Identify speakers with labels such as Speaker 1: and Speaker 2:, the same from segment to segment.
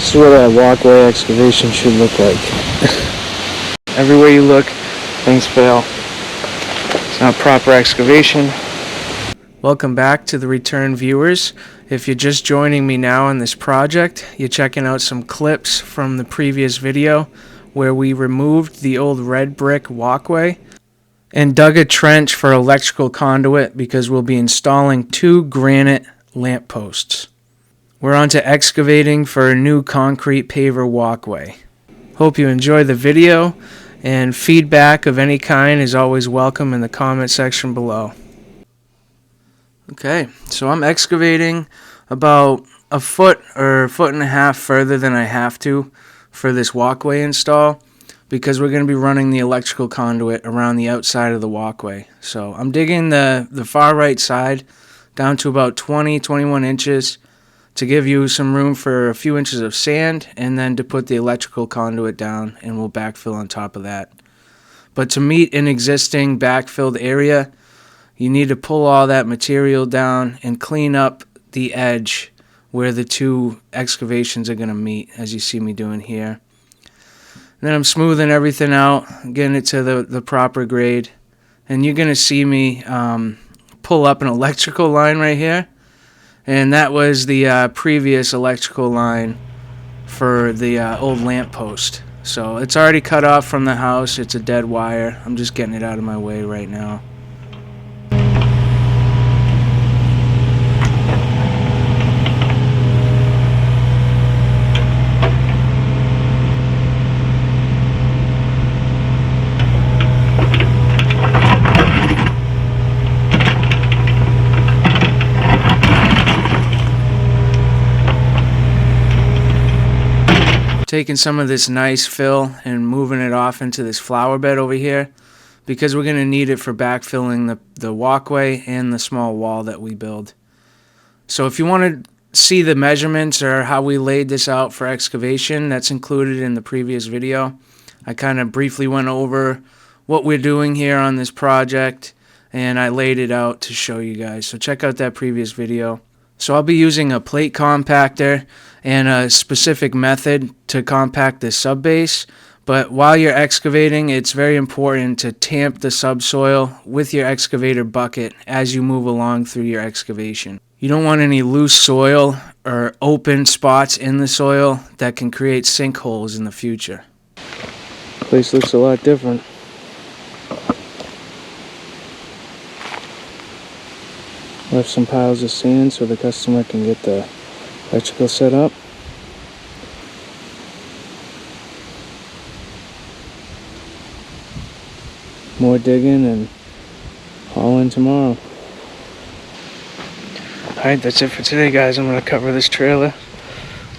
Speaker 1: This is what a walkway excavation should look like. Everywhere you look, things fail. It's not proper excavation. Welcome back to the return viewers. If you're just joining me now on this project, you're checking out some clips from the previous video where we removed the old red brick walkway and dug a trench for electrical conduit because we'll be installing 2 granite lamp posts. We're on to excavating for a new concrete paver walkway. Hope you enjoy the video, and feedback of any kind is always welcome in the comment section below. Okay, so I'm excavating about a foot or a foot and a half further than I have to for this walkway install because we're going to be running the electrical conduit around the outside of the walkway. So I'm digging the far right side down to about 21 inches to give you some room for a few inches of sand and then to put the electrical conduit down, and we'll backfill on top of that. But to meet an existing backfilled area, you need to pull all that material down and clean up the edge where the 2 excavations are going to meet, as you see me doing here. And then I'm smoothing everything out, getting it to the proper grade. And you're going to see me pull up an electrical line right here. And that was the previous electrical line for the old lamp post. So it's already cut off from the house. It's a dead wire. I'm just getting it out of my way right now. Taking some of this nice fill and moving it off into this flower bed over here because we're going to need it for backfilling the walkway and the small wall that we build. So if you want to see the measurements or how we laid this out for excavation, that's included in the previous video. I kind of briefly went over what we're doing here on this project and I laid it out to show you guys. So check out that previous video. So I'll be using a plate compactor and a specific method to compact the subbase, but while you're excavating, it's very important to tamp the subsoil with your excavator bucket as you move along through your excavation. You don't want any loose soil or open spots in the soil that can create sinkholes in the future. The place looks a lot different. Left some piles of sand so the customer can get the electrical set up. More digging and hauling tomorrow. Alright, that's it for today, guys. I'm going to cover this trailer,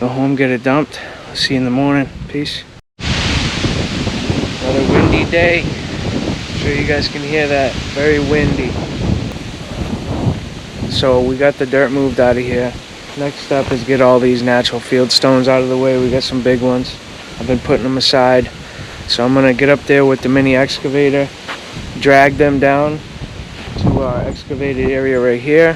Speaker 1: go home, get it dumped. I'll see you in the morning. Peace. Another windy day. I'm sure you guys can hear that. Very windy. So we got the dirt moved out of here. Next step is get all these natural field stones out of the way. We got some big ones. I've been putting them aside. So I'm gonna get up there with the mini excavator, drag them down to our excavated area right here.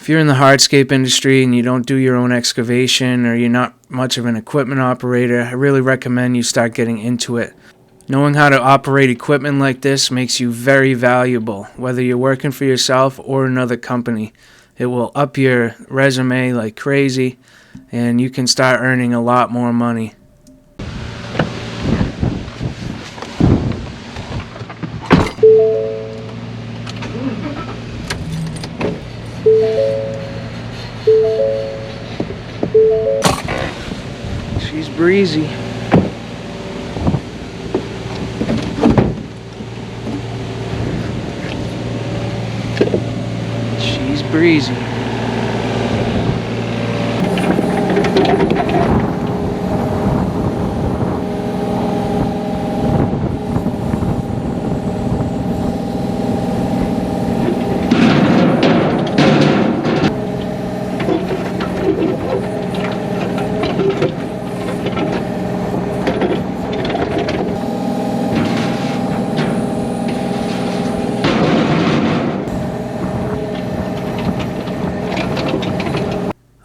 Speaker 1: If you're in the hardscape industry and you don't do your own excavation, or you're not much of an equipment operator, I really recommend you start getting into it. Knowing how to operate equipment like this makes you very valuable, whether you're working for yourself or another company. It will up your resume like crazy, and you can start earning a lot more money. She's breezy. She's breezy.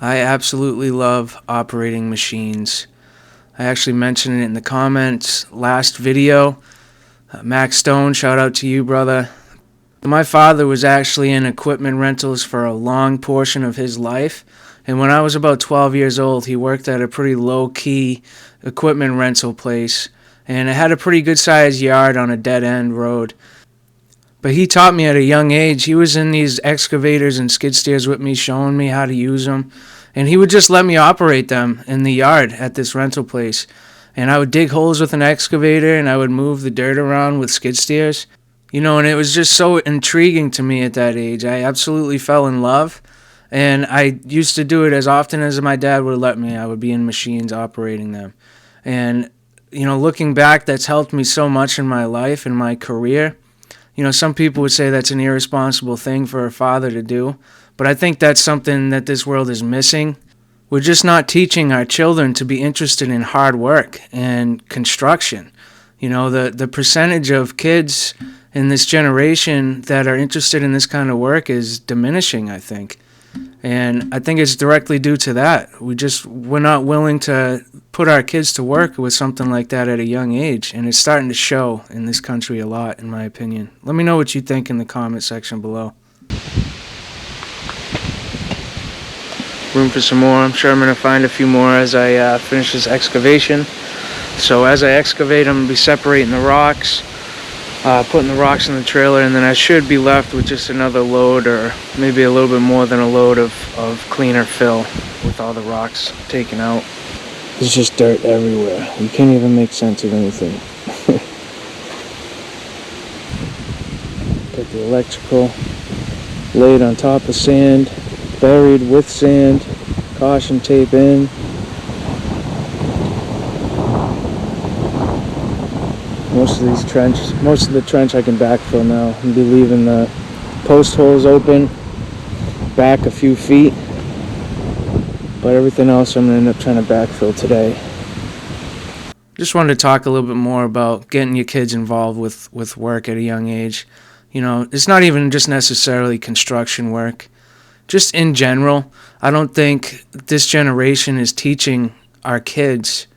Speaker 1: I absolutely love operating machines. I actually mentioned it in the comments last video. Max Stone, shout out to you, brother. My father was actually in equipment rentals for a long portion of his life, and when I was about 12 years old, he worked at a pretty low-key equipment rental place, and it had a pretty good-sized yard on a dead-end road. But he taught me at a young age. He was in these excavators and skid steers with me, showing me how to use them. And he would just let me operate them in the yard at this rental place. And I would dig holes with an excavator, and I would move the dirt around with skid steers. And it was just so intriguing to me at that age. I absolutely fell in love. And I used to do it as often as my dad would let me. I would be in machines operating them. And, looking back, that's helped me so much in my life and my career. Some people would say that's an irresponsible thing for a father to do, but I think that's something that this world is missing. We're just not teaching our children to be interested in hard work and construction. The percentage of kids in this generation that are interested in this kind of work is diminishing, I think. And I think it's directly due to that. We're not willing to put our kids to work with something like that at a young age, and it's starting to show in this country a lot, in my opinion. Let me know what you think in the comment section below. Room for some more. I'm sure I'm going to find a few more as I finish this excavation. So as I excavate, I'm going to be separating the rocks, putting the rocks in the trailer, and then I should be left with just another load, or maybe a little bit more than a load of cleaner fill with all the rocks taken out. There's just dirt everywhere. You can't even make sense of anything. Got the electrical laid on top of sand, buried with sand, caution tape in. Most of the trench I can backfill now. I'll be leaving the post holes open back a few feet, but everything else I'm going to end up trying to backfill today. Just wanted to talk a little bit more about getting your kids involved with work at a young age. It's not even just necessarily construction work. Just in general, I don't think this generation is teaching our kids,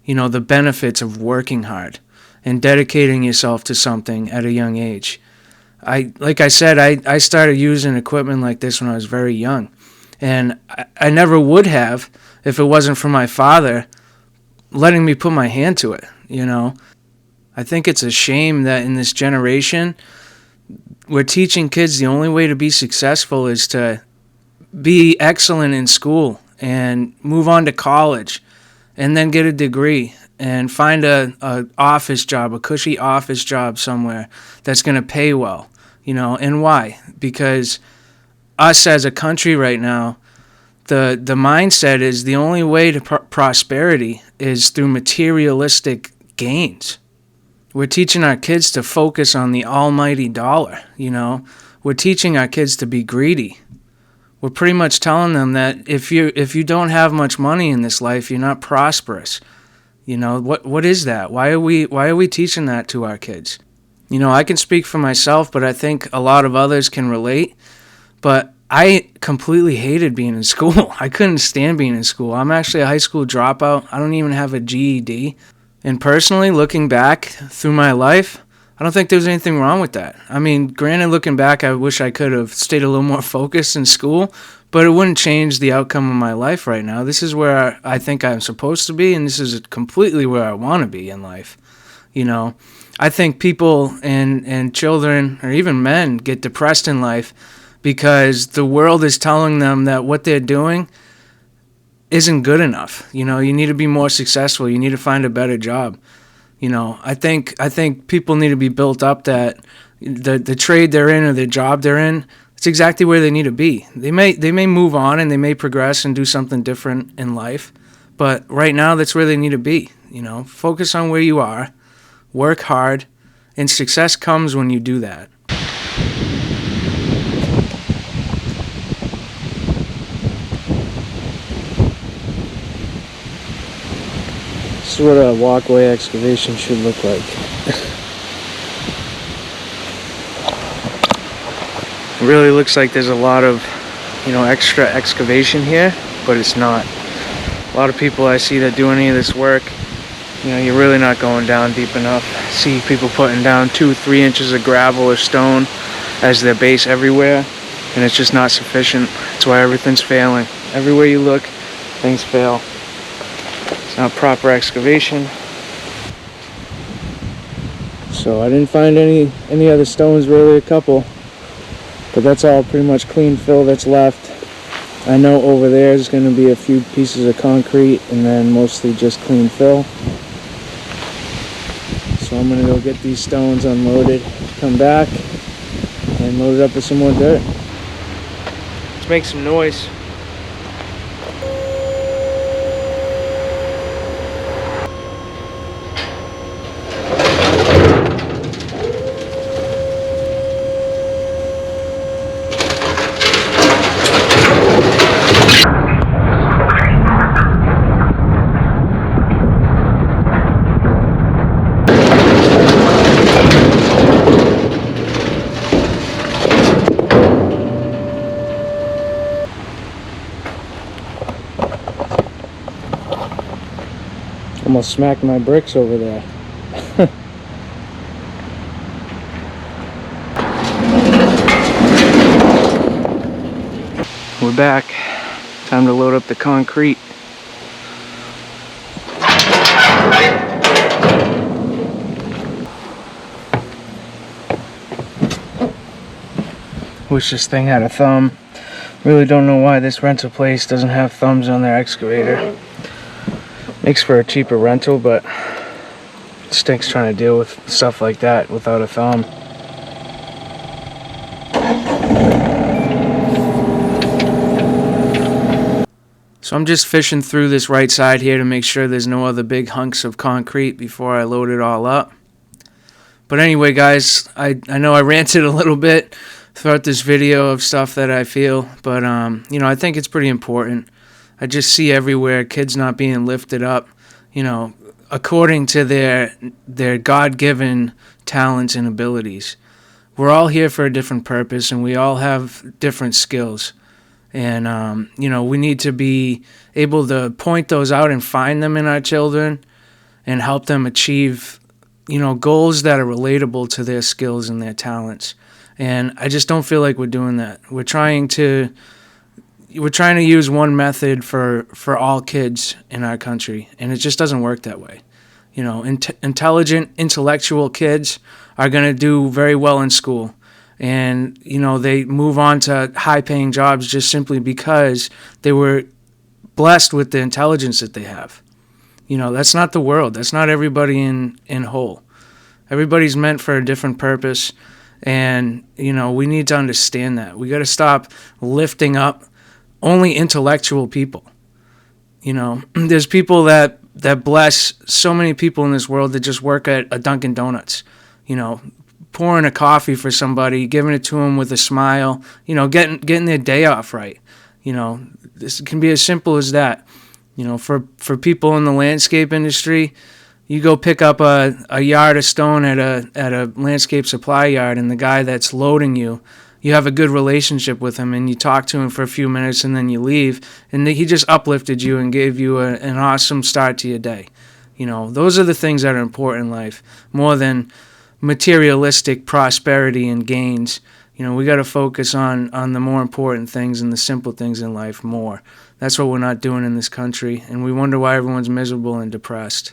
Speaker 1: the benefits of working hard and dedicating yourself to something at a young age. Like I said, I started using equipment like this when I was very young. And I never would have if it wasn't for my father letting me put my hand to it, I think it's a shame that in this generation, we're teaching kids the only way to be successful is to be excellent in school and move on to college and then get a degree and find a office job, a cushy office job somewhere that's going to pay well, and why? Because us as a country right now, the mindset is the only way to prosperity is through materialistic gains. We're teaching our kids to focus on the almighty dollar, We're teaching our kids to be greedy. We're pretty much telling them that if you don't have much money in this life, you're not prosperous. What is that? Why are we teaching that to our kids? I can speak for myself, but I think a lot of others can relate. But I completely hated being in school. I couldn't stand being in school. I'm actually a high school dropout. I don't even have a GED. And personally, looking back through my life, I don't think there's anything wrong with that. I mean, granted, looking back, I wish I could have stayed a little more focused in school, but it wouldn't change the outcome of my life right now. This is where I think I'm supposed to be, and this is completely where I want to be in life. You know, I think people and children, or even men, get depressed in life because the world is telling them that what they're doing isn't good enough. You know, you need to be more successful. You need to find a better job. You know, I think people need to be built up that the trade they're in or the job they're in, it's exactly where they need to be. They may move on and they may progress and do something different in life, but right now that's where they need to be. You know, focus on where you are, work hard, and success comes when you do that. This is what a walkway excavation should look like. It really looks like there's a lot of, extra excavation here, but it's not. A lot of people I see that do any of this work, you're really not going down deep enough. I see people putting down 2-3 inches of gravel or stone as their base everywhere, and it's just not sufficient. That's why everything's failing. Everywhere you look, things fail. It's not proper excavation. So I didn't find any other stones, really, a couple. But that's all pretty much clean fill that's left. I know over there is going to be a few pieces of concrete and then mostly just clean fill. So I'm going to go get these stones unloaded, come back, and load it up with some more dirt. Let's make some noise. Almost smacked my bricks over there. We're back. Time to load up the concrete. Wish this thing had a thumb. Really don't know why this rental place doesn't have thumbs on their excavator. Makes for a cheaper rental, but it stinks trying to deal with stuff like that without a thumb. So I'm just fishing through this right side here to make sure there's no other big hunks of concrete before I load it all up. But anyway, guys, I know I ranted a little bit throughout this video of stuff that I feel, but I think it's pretty important. I just see everywhere kids not being lifted up, according to their God-given talents and abilities. We're all here for a different purpose, and we all have different skills. And, we need to be able to point those out and find them in our children and help them achieve, goals that are relatable to their skills and their talents. And I just don't feel like we're doing that. We're trying to use one method for all kids in our country, and it just doesn't work that way. Intelligent, intellectual kids are going to do very well in school, and they move on to high-paying jobs just simply because they were blessed with the intelligence that they have. That's not the world. That's not everybody in whole. Everybody's meant for a different purpose, and we need to understand that. We got to stop lifting up only intellectual people. There's people that bless so many people in this world that just work at a Dunkin' Donuts, pouring a coffee for somebody, giving it to them with a smile, getting their day off right. This can be as simple as that. For people in the landscape industry, you go pick up a yard of stone at a landscape supply yard, and the guy that's loading you, you have a good relationship with him and you talk to him for a few minutes and then you leave, and he just uplifted you and gave you an awesome start to your day. You know, those are the things that are important in life, more than materialistic prosperity and gains. You know, we got to focus on the more important things and the simple things in life more. That's what we're not doing in this country, and we wonder why everyone's miserable and depressed.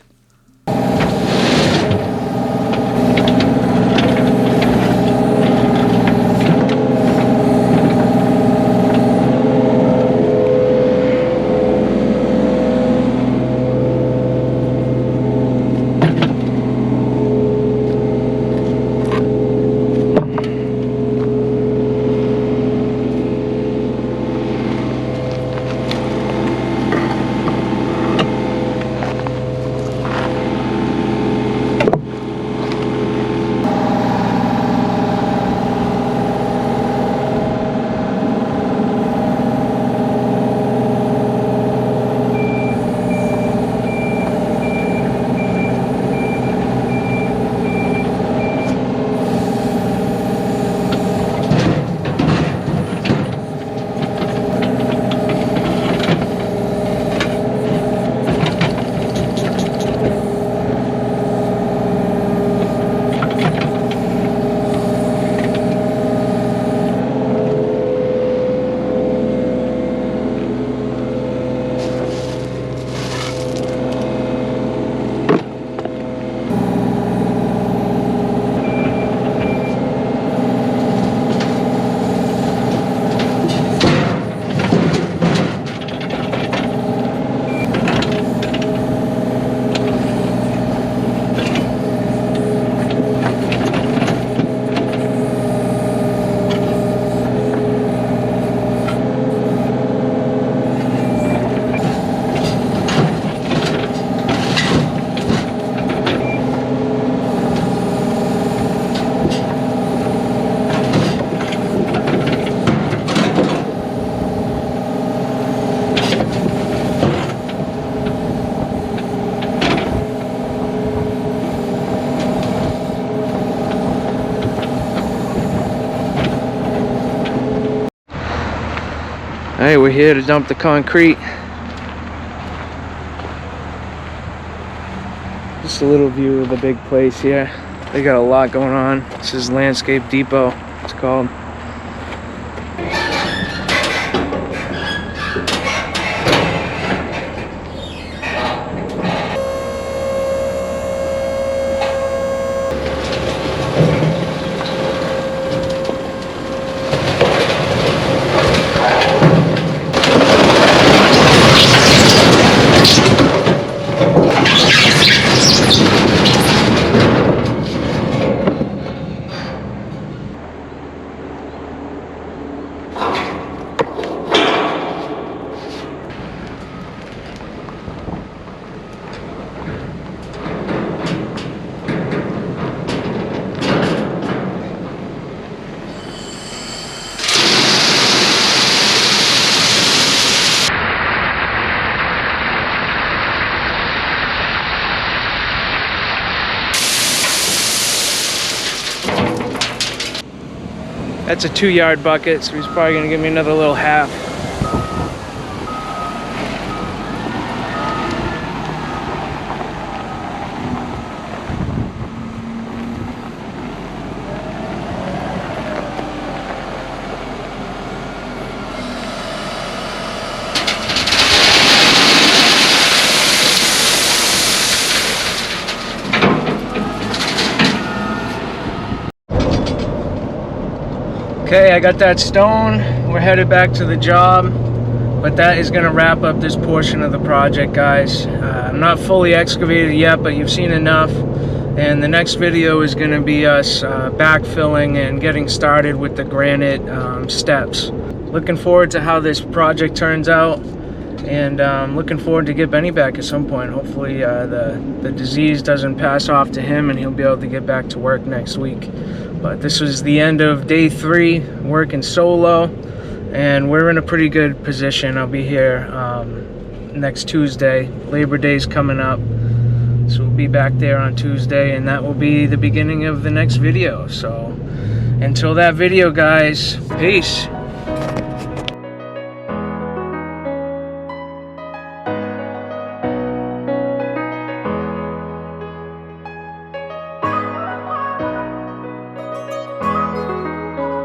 Speaker 1: Alright, we're here to dump the concrete. Just a little view of the big place here. They got a lot going on. This is Landscape Depot, it's called. That's a 2-yard bucket, so he's probably gonna give me another little half. Okay, I got that stone. We're headed back to the job, but that is going to wrap up this portion of the project, guys. I'm not fully excavated yet, but you've seen enough, and the next video is going to be us backfilling and getting started with the granite steps. Looking forward to how this project turns out, and looking forward to get Benny back at some point. Hopefully the disease doesn't pass off to him and he'll be able to get back to work next week. But this was the end of day 3, working solo, and we're in a pretty good position. I'll be here next Tuesday. Labor Day's coming up. So we'll be back there on Tuesday, and that will be the beginning of the next video. So until that video, guys, peace.